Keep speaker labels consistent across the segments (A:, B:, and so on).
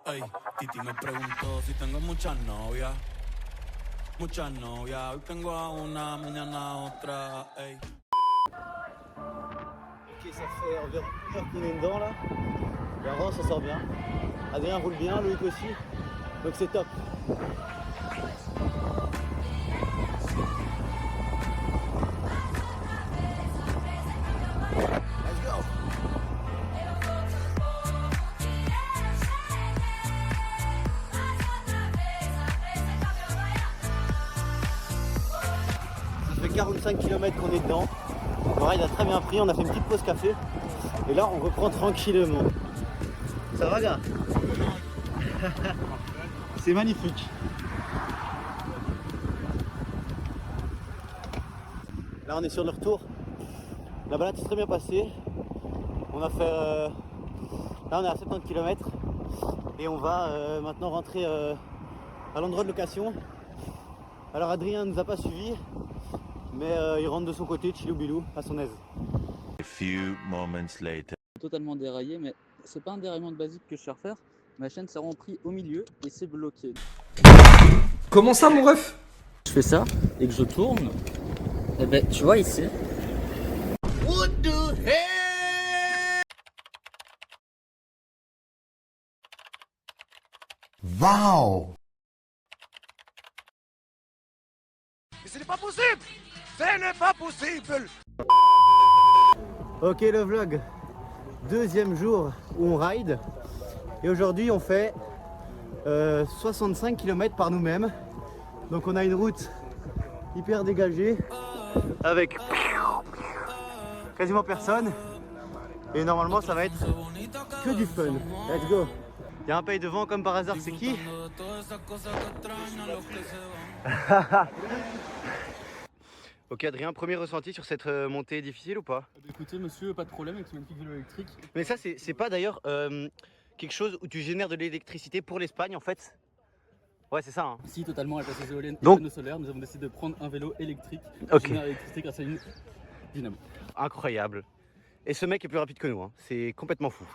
A: Ey, Titi me preguntó si tengo muchas novias. Muchas novias. Hoy tengo a una, mañana a otra. Ey.
B: Ok, ça fait environ 1 heure qu'on est dedans là. Et avant, ça sort bien. Adrien roule bien, Loïc aussi. Donc c'est top. Let's go. Ça fait 45 km qu'on est dedans. Le ride a très bien pris, on a fait une petite pause café. Et là on reprend tranquillement. Ça va gars? C'est magnifique. Là on est sur le retour. La balade s'est très bien passée. On a fait... Là on est à 70 km. Et on va maintenant rentrer à l'endroit de location. Alors Adrien ne nous a pas suivis. Mais il rentre de son côté, chillou bilou, à son aise.
C: A few moments later.
D: Totalement déraillé, mais c'est pas un déraillement de basique que je sais refaire. Ma chaîne s'est remplie au milieu et c'est bloqué.
E: Comment ça mon ref?
D: Je fais ça et que je tourne, et ben tu vois ici.
A: What the hell?
E: Wow.
F: Ce n'est pas possible! Ce n'est pas possible!
B: Ok le vlog, deuxième jour où on ride. Et aujourd'hui on fait 65 km par nous-mêmes. Donc on a une route hyper dégagée avec quasiment personne. Et normalement ça va être que du fun. Let's go. Il y a un pays devant comme par hasard, c'est qui? Ok Adrien, premier ressenti sur cette montée difficile ou pas?
D: Écoutez monsieur, pas de problème avec ce magnifique vélo électrique.
B: Mais ça c'est pas d'ailleurs quelque chose où tu génères de l'électricité pour l'Espagne en fait? Ouais c'est ça hein.
D: Si totalement, avec la place éolienne et
B: Donc-
D: panneaux solaires, nous avons décidé de prendre un vélo électrique
B: Ok.
D: qui génère l'électricité grâce à une dynamo.
B: Incroyable. Et ce mec est plus rapide que nous, hein. C'est complètement fou.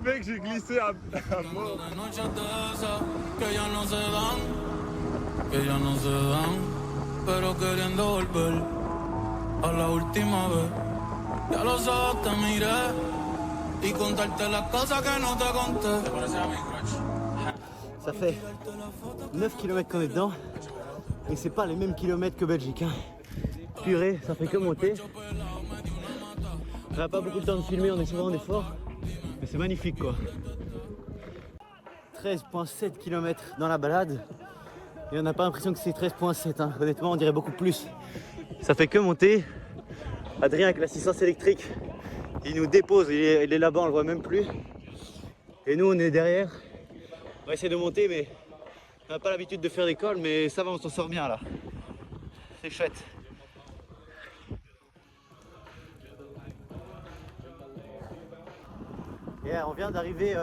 F: Mec, j'ai glissé à mort.
A: De noches de esas que ya no se dan, que ya no se dan, pero queriendo volver a la última vez. Ya los ojos te miré y contarte las cosas que no te conté.
B: Ça fait 9 km qu'on est dedans. Et c'est pas les mêmes kilomètres que Belgique. Hein. Purée, ça fait que monter. On n'a pas beaucoup de temps de filmer, on est souvent en effort. Mais c'est magnifique quoi. 13,7 km dans la balade. Et on n'a pas l'impression que c'est 13,7. Hein. Honnêtement, on dirait beaucoup plus. Ça fait que monter. Adrien avec l'assistance électrique, il nous dépose. Il est là-bas, on le voit même plus. Et nous, on est derrière. On va essayer de monter, mais on n'a pas l'habitude de faire des cols. Mais ça va, on s'en sort bien là. C'est chouette. Yeah, on vient d'arriver,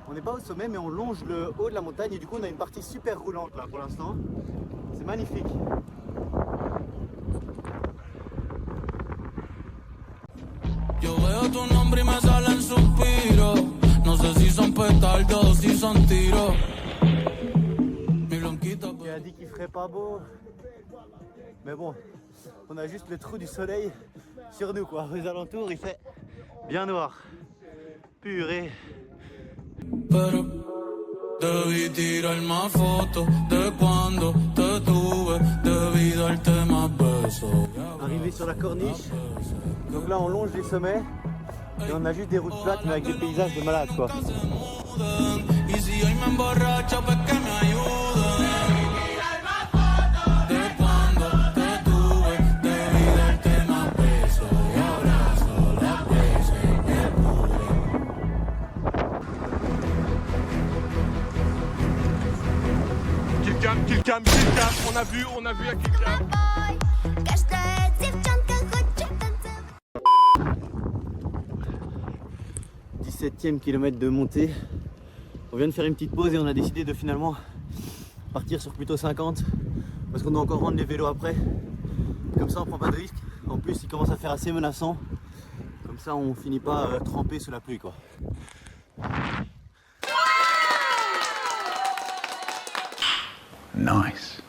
B: on n'est pas au sommet mais on longe le haut de la montagne et du coup on a une partie super roulante là pour l'instant. C'est magnifique.
A: Yo veo tu nombre y me salen suspiros. No sé si son petardos o si son tiros. Mi blanquita.
B: Il a dit qu'il ferait pas beau. Mais bon, on a juste le trou du soleil sur nous quoi. Aux alentours il fait bien noir. Purée.
A: Pero debí tirar más fotos de cuando te tuve. Debí darte más besos.
B: Arrivé sur la corniche. Donc là on longe les sommets. Et on a juste des routes plates mais avec des paysages de malade quoi.
A: Y si hoy me emborracho, pues que me ayuden. De cuando te tuve, debí darte más besos y abrazos las veces que pude.
F: Killcam, on a vu, il y a Killcam.
B: 17e kilomètre de montée. On vient de faire une petite pause et on a décidé de finalement partir sur plutôt 50 parce qu'on doit encore rendre les vélos après. Comme ça on prend pas de risque. En plus il commence à faire assez menaçant. Comme ça on finit pas trempé sous la pluie quoi.
E: Nice.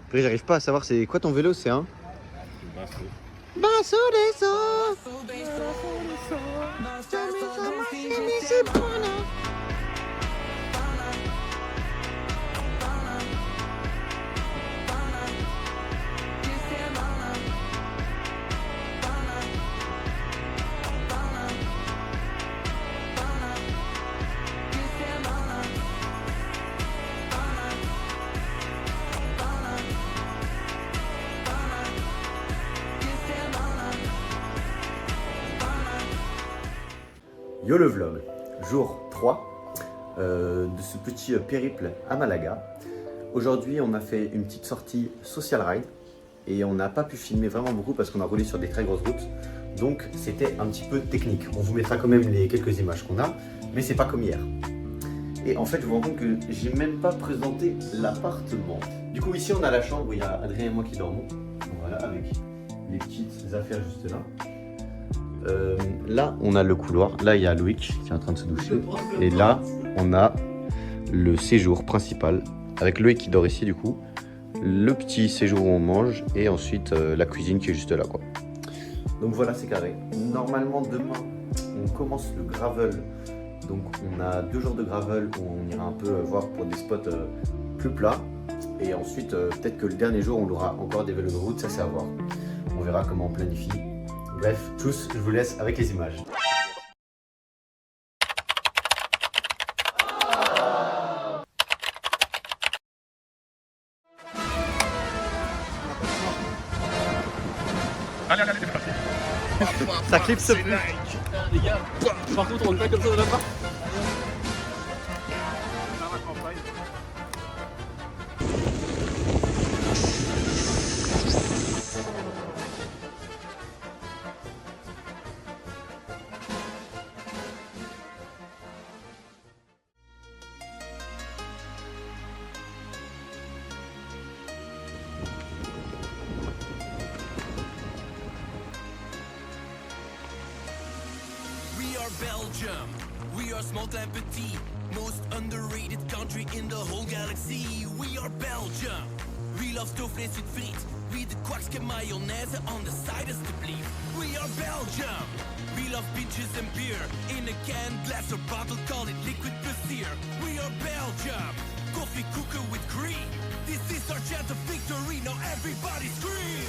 B: Après j'arrive pas à savoir c'est quoi ton vélo, c'est un Basso des eaux. Yo le vlog, jour 3 de ce petit périple à Malaga. Aujourd'hui on a fait une petite sortie social ride et on n'a pas pu filmer vraiment beaucoup parce qu'on a roulé sur des très grosses routes. Donc c'était un petit peu technique. On vous mettra quand même les quelques images qu'on a, mais c'est pas comme hier. Et en fait je vous rends compte que j'ai même pas présenté l'appartement. Du coup ici on a la chambre où il y a Adrien et moi qui dormons. Voilà, avec les petites affaires juste là. Là on a le couloir, là il y a Loïc qui est en train de se doucher et là on a le séjour principal avec Loïc qui dort ici du coup, le petit séjour où on mange et ensuite la cuisine qui est juste là quoi. Donc voilà, c'est carré. Normalement demain on commence le gravel, donc on a 2 jours de gravel où on ira un peu voir pour des spots plus plats et ensuite peut-être que le dernier jour on aura encore des vélos de route, ça c'est à voir, on verra comment on planifie. Bref, tous, je vous laisse avec les images.
F: Allez, c'est parti.
B: Ça clipse plus.
D: Les gars, par contre on ne pas comme ça de la part.
A: Belgium, we are small and petit, most underrated country in the whole galaxy. We are Belgium, we love stoofvlees with friet, we the kwakske mayonaise on the side as the bleef. We are Belgium, we love pinches and beer, in a can, glass or bottle, call it liquid plaisir. We are Belgium, coffee cooker with cream, this is our chance of victory, now everybody scream!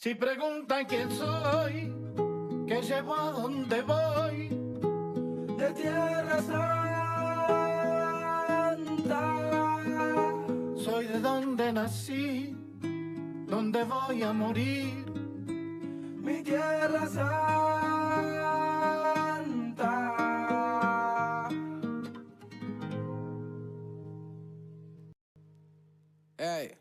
A: Si preguntan quién soy, qué llevo, a dónde voy, de Tierra Santa. Soy de donde nací, donde voy a morir, mi Tierra Santa.
G: Hey.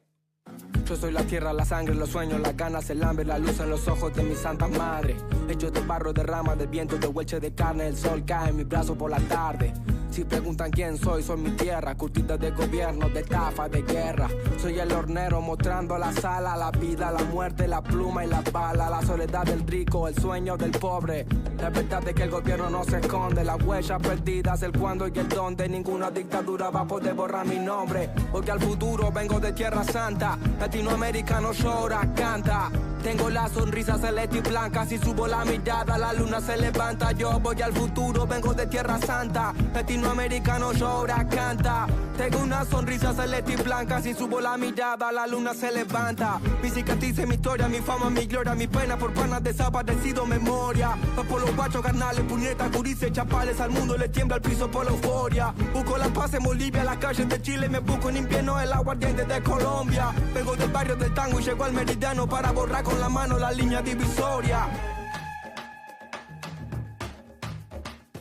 G: Yo soy la tierra, la sangre, los sueños, las ganas, el hambre, la luz en los ojos de mi santa madre. Hechos de barro, de ramas, de viento, de hueche de carne, el sol cae en mi brazo por la tarde. Si preguntan quién soy mi tierra, curtida de gobierno, de estafa, de guerra. Soy el hornero mostrando la sala, la vida, la muerte, la pluma y la bala, la soledad del rico, el sueño del pobre. La verdad es que el gobierno no se esconde, las huellas perdidas, el cuándo y el dónde. Ninguna dictadura va a poder borrar mi nombre, porque al futuro vengo de Tierra Santa. Latinoamericano llora, canta. Tengo la sonrisa celeste y blanca, si subo la mirada la luna se levanta. Yo voy al futuro, vengo de Tierra Santa. Latinoamericano llora, canta. Tengo una sonrisa celeste y blanca, si subo la mirada la luna se levanta. Mi cicatrices, mi historia, mi fama, mi gloria, mi pena por panas desaparecido, memoria. Va por los guachos, carnales, puñetas, gurises, chapales, al mundo le tiembla el piso por la euforia. Busco la paz en Bolivia, las calles de Chile, me busco en invierno el aguardiente de Colombia. Vengo del barrio del tango y llego al meridiano para borrar con la mano la línea divisoria.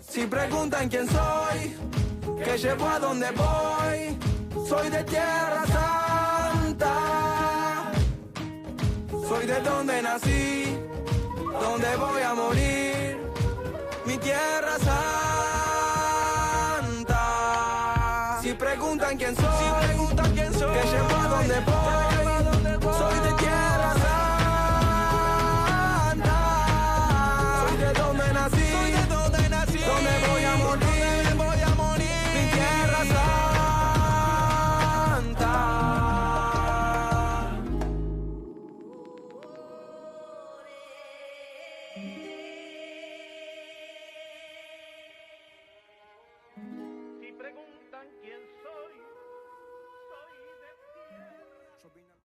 G: Si preguntan quién soy, qué llevo, a dónde voy, soy de Tierra Santa. Soy de donde nací, donde voy a morir, mi Tierra Santa. Si preguntan quién soy, qué llevo, a dónde voy, soy de Tierra Santa. Soy de donde nací, donde voy a morir, mi Tierra Santa.